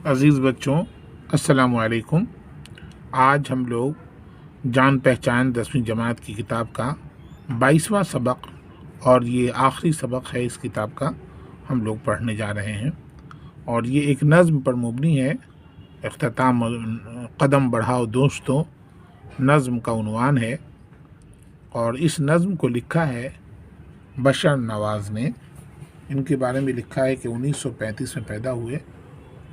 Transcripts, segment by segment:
अज़ीज़ बच्चों, अस्सलामु अलैकुम। आज हम लोग जान पहचान 10वीं जमात की किताब का 22वां सबक और ये आखिरी सबक है इस किताब का, हम लोग पढ़ने जा रहे हैं। और ये एक नज़्म पर मुबनी है। इख्तिताम कदम बढ़ाओ दोस्तों नज़्म का उन्वान है और इस नज़्म को लिखा है बशर नवाज़ ने। इनके बारे में लिखा है कि 1935 में पैदा हुए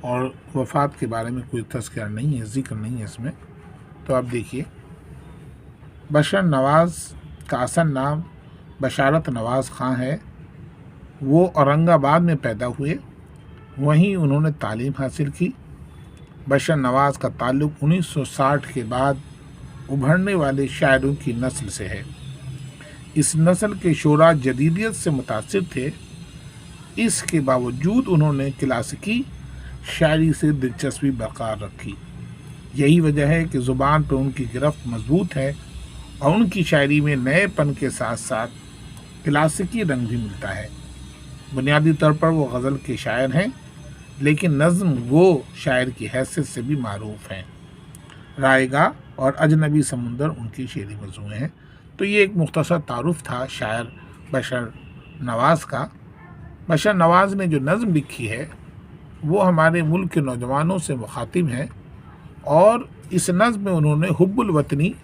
और वफ़ात के बारे में कोई तज़किरा नहीं है, ज़िक्र नहीं है इसमें। तो आप देखिए, बशर नवाज़ का असल नाम बशारत नवाज़ ख़ां है। वो औरंगाबाद में पैदा हुए, वहीं उन्होंने तालीम हासिल की। बशर नवाज़ का ताल्लुक़ 1960 के बाद उभरने वाले शायरों की नस्ल से है। इस नस्ल के शोरा जदीदियत से मुतासिर थे। इसके बावजूद उन्होंने क्लासिकी शायरी से दिलचस्पी बरकरार रखी। यही वजह है कि ज़ुबान पर उनकी गिरफ्त मजबूत है और उनकी शायरी में नएपन के साथ साथ क्लासिकी रंग भी मिलता है। बुनियादी तौर पर वो गज़ल के शायर हैं, लेकिन नज़्म वो शायर की हैसियत से भी मारूफ हैं। रायगा और अजनबी समुंदर उनकी शेरी मज़मून हैं। तो ये एक मुख्तसर तारुफ था शायर बशर नवाज़ का। बशर नवाज़ ने जो नज़्म लिखी है वो हमारे मुल्क के नौजवानों से मुखातिब हैं और इस नज़्म में उन्होंने हुब्बुल वतनी,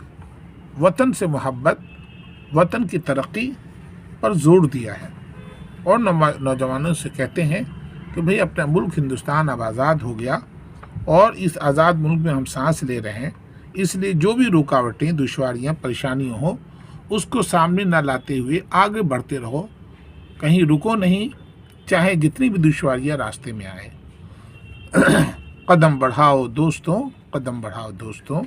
वतन से मोहब्बत, वतन की तरक्की पर जोर दिया है और नौजवानों से कहते हैं कि भाई अपना मुल्क हिंदुस्तान अब आज़ाद हो गया और इस आज़ाद मुल्क में हम सांस ले रहे हैं, इसलिए जो भी रुकावटें, दुश्वारियाँ, परेशानियाँ हो उसको सामने न लाते हुए आगे बढ़ते रहो, कहीं रुको नहीं, चाहे जितनी भी दुश्वारियाँ रास्ते में आए। कदम बढ़ाओ दोस्तों, कदम बढ़ाओ दोस्तों,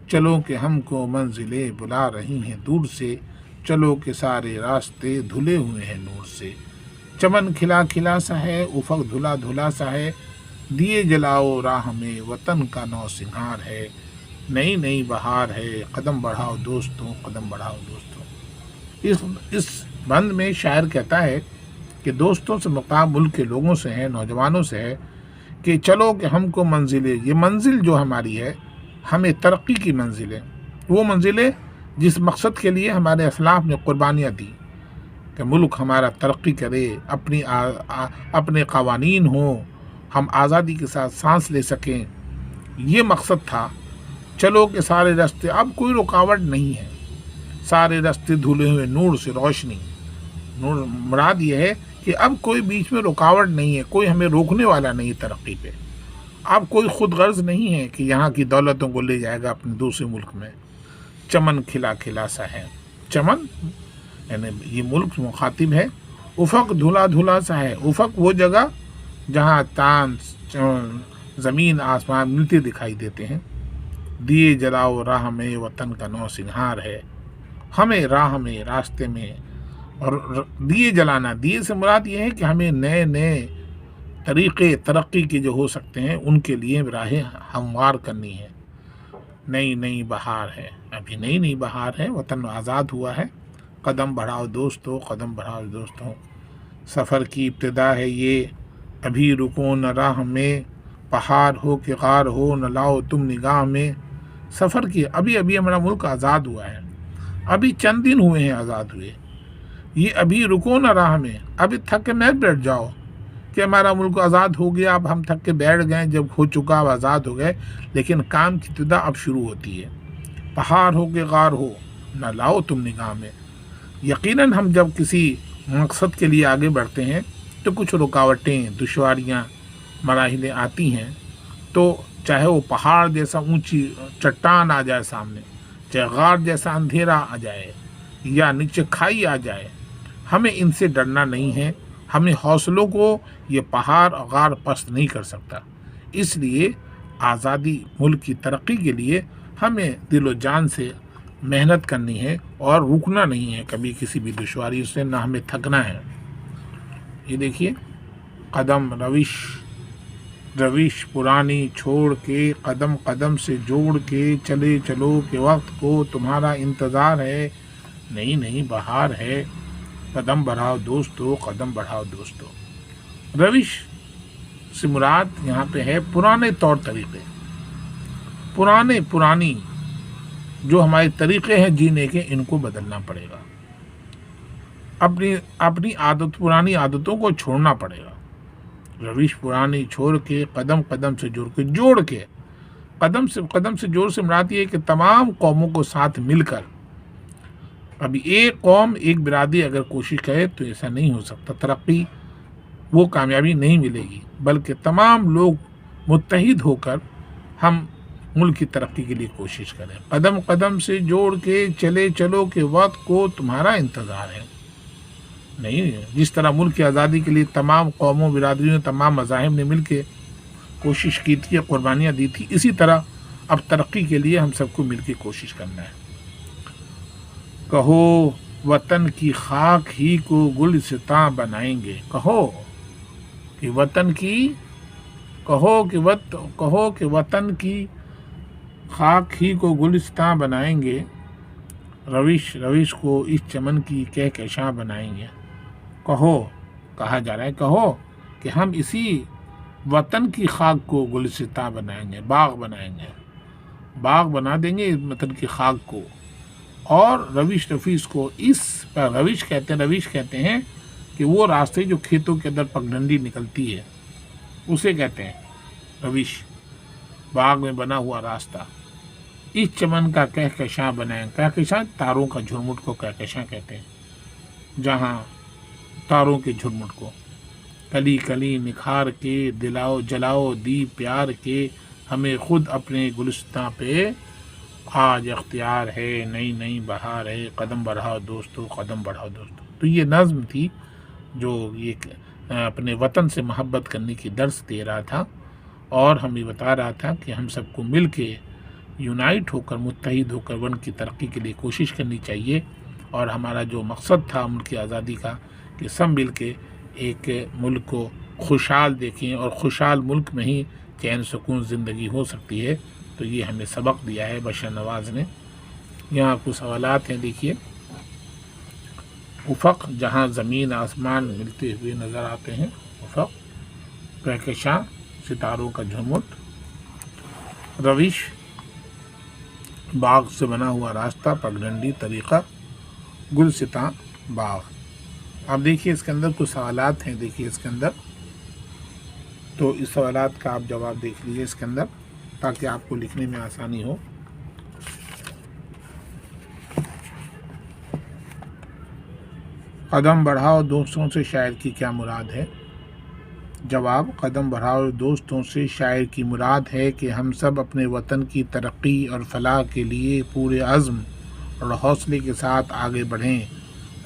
चलो कि हमको मंजिलें बुला रही हैं दूर से, चलो कि सारे रास्ते धुले हुए हैं नूर से। चमन खिला खिला सा है, उफक धुला धुला सा है, दिए जलाओ राह में वतन का नौ सिंगार है, नई नई बहार है, कदम बढ़ाओ दोस्तों, कदम बढ़ाओ दोस्तों। इस बंद में शायर कहता है कि दोस्तों से मुकाम मुल्क के लोगों से है, नौजवानों से है कि चलो कि हमको मंजिलें, ये मंजिल जो हमारी है, हमें तरक्की की मंजिलें, वो मंजिलें जिस मकसद के लिए हमारे असलाफ ने कुर्बानियाँ दी कि मुल्क हमारा तरक्की करे, अपने क़वानीन हों, हम आज़ादी के साथ सांस ले सकें, ये मकसद था। चलो कि सारे रास्ते, अब कोई रुकावट नहीं है, सारे रास्ते धुले हुए नूर से, रोशनी, नूर मुराद ये है कि अब कोई बीच में रुकावट नहीं है, कोई हमें रोकने वाला नहीं है तरक्की पे। अब कोई खुद गर्ज नहीं है कि यहाँ की दौलतों को ले जाएगा अपने दूसरे मुल्क में। चमन खिला खिला सा है, चमन यानी ये मुल्क मुखातिब है। उफक धुला धुला सा है, उफक वो जगह जहाँ तान ज़मीन आसमान मिलते दिखाई देते हैं। दिए जलाओ राह में वतन का नौ सिंगार है, हमें राह में, रास्ते में, और दिए जलाना, दिए से मुराद ये है कि हमें नए नए तरीक़े तरक्की के जो हो सकते हैं उनके लिए राहें हमवार करनी है। नई नई बहार है, अभी नई नई बहार है, वतन आज़ाद हुआ है। कदम बढ़ाओ दोस्तों, कदम बढ़ाओ दोस्तों, सफ़र की इब्तिदा है ये, अभी रुको न राह में, पहाड़ हो कि गार हो न लाओ तुम निगाह में। सफ़र की, अभी अभी हमारा मुल्क आज़ाद हुआ है, अभी चंद दिन हुए हैं आज़ाद हुए, ये अभी रुको ना राह में, अभी थक के मत बैठ जाओ कि हमारा मुल्क आज़ाद हो गया, अब हम थक के बैठ गए, जब हो चुका अब आज़ाद हो गए, लेकिन काम की इब्तिदा अब शुरू होती है। पहाड़ हो के गार हो ना लाओ तुम निगाह में। यकीनन हम जब किसी मकसद के लिए आगे बढ़ते हैं तो कुछ रुकावटें, दुश्वारियाँ, मराहिलें आती हैं। तो चाहे वो पहाड़ जैसा ऊंची चट्टान आ जाए सामने, चाहे गार जैसा अंधेरा आ जाए या नीचे खाई आ जाए, हमें इनसे डरना नहीं है। हमें हौसलों को ये पहाड़ और गार पस्त नहीं कर सकता। इसलिए आज़ादी, मुल्क की तरक्की के लिए हमें दिलो जान से मेहनत करनी है और रुकना नहीं है कभी किसी भी दुश्वारी से, ना हमें थकना है। ये देखिए, कदम रविश पुरानी छोड़ के, कदम कदम से जोड़ के, चले चलो के वक्त को तुम्हारा इंतज़ार है, नई नई बहार है, कदम बढ़ाओ दोस्तों, कदम बढ़ाओ दोस्तों। रविश سے مراد یہاں پہ ہے پرانے طور طریقے، پرانی جو ہمارے طریقے ہیں جینے کے، ان کو بدلنا پڑے گا، اپنی پرانی عادتوں کو چھوڑنا پڑے گا، روش پرانی چھوڑ کے قدم قدم سے جوڑ کے قدم سے جوڑ سے مراد یہ ہے کہ تمام قوموں کو ساتھ مل کر، ابھی ایک قوم ایک برادری اگر کوشش کرے تو ایسا نہیں ہو سکتا، ترقی وہ کامیابی نہیں ملے گی، بلکہ تمام لوگ متحد ہو کر ہم ملک کی ترقی کے لیے کوشش کریں، قدم قدم سے جوڑ کے چلو کہ وقت کو تمہارا انتظار ہے۔ نہیں، جس طرح ملک کی آزادی کے لیے تمام قوموں، برادریوں، تمام مذاہب نے مل کے کوشش کی تھی، قربانیاں دی تھی، اسی طرح اب ترقی کے لیے ہم سب کو مل کے کوشش کرنا ہے۔ کہو وطن کی خاک ہی کو گلستاں بنائیں گے، کہو کہ وطن کی خاک ہی کو گلستاں بنائیں گے، روش کو اس چمن کی کہکشاں بنائیں گے۔ کہا جا رہا ہے کہو کہ ہم اسی وطن کی خاک کو گلستاں بنائیں گے، باغ بنا دیں گے وطن کی خاک کو، اور روش کو اس پر روش کہتے ہیں کہ وہ راستے جو کھیتوں کے اندر پگڈنڈی نکلتی ہے اسے کہتے ہیں روش، باغ میں بنا ہوا راستہ، اس چمن کا کہکشاں بنائیں، کہکشاں تاروں کا جھرمٹ کو کہکشاں کہتے ہیں، جہاں تاروں کے جھرمٹ کو کلی کلی نکھار کے جلاؤ دی پیار کے، ہمیں خود اپنے گلستاں پہ آج اختیار ہے، نئی بہار ہے، قدم بڑھاؤ دوستو، قدم بڑھاؤ دوستو۔ تو یہ نظم تھی جو یہ اپنے وطن سے محبت کرنے کی درس دے رہا تھا، اور ہمیں بتا رہا تھا کہ ہم سب کو مل کے یونائٹ ہو کر، متحد ہو کر ون کی ترقی کے لیے کوشش کرنی چاہیے، اور ہمارا جو مقصد تھا ملک کی آزادی کا کہ سب مل کے ایک ملک کو خوشحال دیکھیں، اور خوشحال ملک میں ہی چین سکون زندگی ہو سکتی ہے۔ تو یہ ہمیں سبق دیا ہے بشر نواز نے۔ یہاں کچھ سوالات ہیں، دیکھیے۔ افق جہاں زمین آسمان ملتے ہوئے نظر آتے ہیں، افق، کہکشاں ستاروں کا جھرمٹ، روش باغ سے بنا ہوا راستہ، پگڈنڈی طریقہ، گلستاں باغ۔ اب دیکھیے اس کے اندر کچھ سوالات ہیں، دیکھیے اس کے اندر، تو اس سوالات کا آپ جواب دیکھ لیجیے اس کے اندر تاکہ آپ کو لکھنے میں آسانی ہو۔ قدم بڑھاؤ دوستوں سے شاعر کی کیا مراد ہے؟ جواب، قدم بڑھاؤ دوستوں سے شاعر کی مراد ہے کہ ہم سب اپنے وطن کی ترقی اور فلاح کے لیے پورے عزم اور حوصلے کے ساتھ آگے بڑھیں،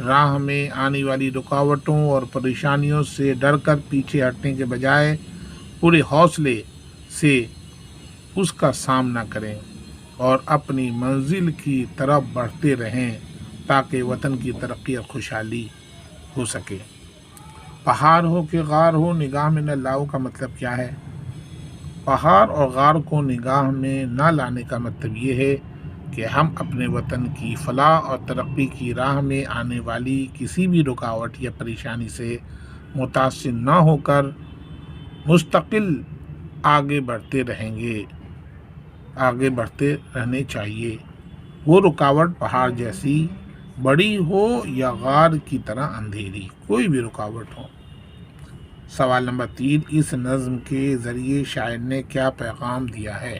راہ میں آنے والی رکاوٹوں اور پریشانیوں سے ڈر کر پیچھے ہٹنے کے بجائے پورے حوصلے سے اس کا سامنا کریں اور اپنی منزل کی طرف بڑھتے رہیں تاکہ وطن کی ترقی اور خوشحالی ہو سکے۔ پہاڑ ہو کہ غار ہو نگاہ میں نہ لاؤ کا مطلب کیا ہے؟ پہاڑ اور غار کو نگاہ میں نہ لانے کا مطلب یہ ہے کہ ہم اپنے وطن کی فلاح اور ترقی کی راہ میں آنے والی کسی بھی رکاوٹ یا پریشانی سے متاثر نہ ہو کر مستقل آگے بڑھتے رہنے چاہیے، وہ رکاوٹ پہاڑ جیسی بڑی ہو یا غار کی طرح اندھیری، کوئی بھی رکاوٹ ہو۔ سوال نمبر 3، اس نظم کے ذریعے شاعر نے کیا پیغام دیا ہے؟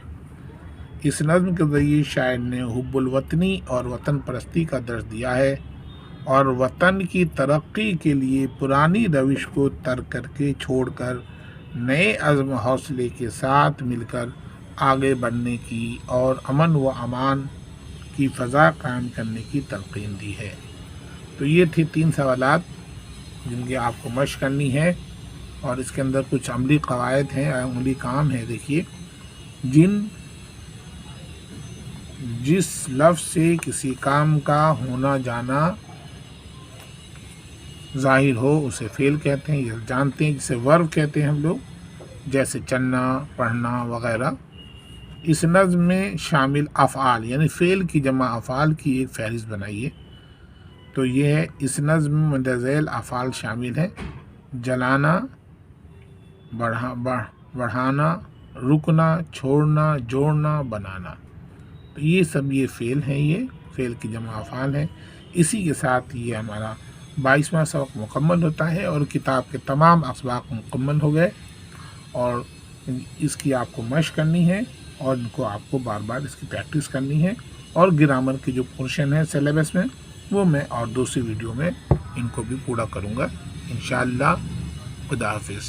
اس نظم کے ذریعے شاعر نے حب الوطنی اور وطن پرستی کا درس دیا ہے، اور وطن کی ترقی کے لیے پرانی روش کو ترک کر کے چھوڑ کر نئے عزم حوصلے کے ساتھ مل کر آگے بڑھنے کی اور امن و امان کی فضا قائم کرنے کی تلقین دی ہے۔ تو یہ تھے 3 سوالات جن کی آپ کو مشق کرنی ہے، اور اس کے اندر کچھ عملی قواعد ہیں، عملی کام ہے۔ دیکھیے، جس لفظ سے کسی کام کا ہونا جانا ظاہر ہو اسے فعل کہتے ہیں، یہ جانتے ہیں، جسے ورب کہتے ہیں ہم لوگ، جیسے چلنا، پڑھنا وغیرہ۔ اس نظم میں شامل افعال یعنی فعل کی جمع افعال کی ایک فہرست بنائیے۔ تو یہ ہے، اس نظم میں مندرجہ ذیل افعال شامل ہیں: جلانا، بڑھانا، رکنا، چھوڑنا، جوڑنا، بنانا. تو یہ سب یہ فعل ہیں، یہ فعل کی جمع افعال ہیں. اسی کے ساتھ یہ ہمارا 22واں سبق مکمل ہوتا ہے اور کتاب کے تمام اسباق مکمل ہو گئے. اور اس کی آپ کو مشق کرنی ہے اور ان کو آپ کو بار بار اس کی پریکٹس کرنی ہے. اور گرامر کی جو پورشن ہے سلیبس میں وہ میں اور دوسری ویڈیو میں ان کو بھی پورا کروں گا انشاءاللہ. خدا حافظ.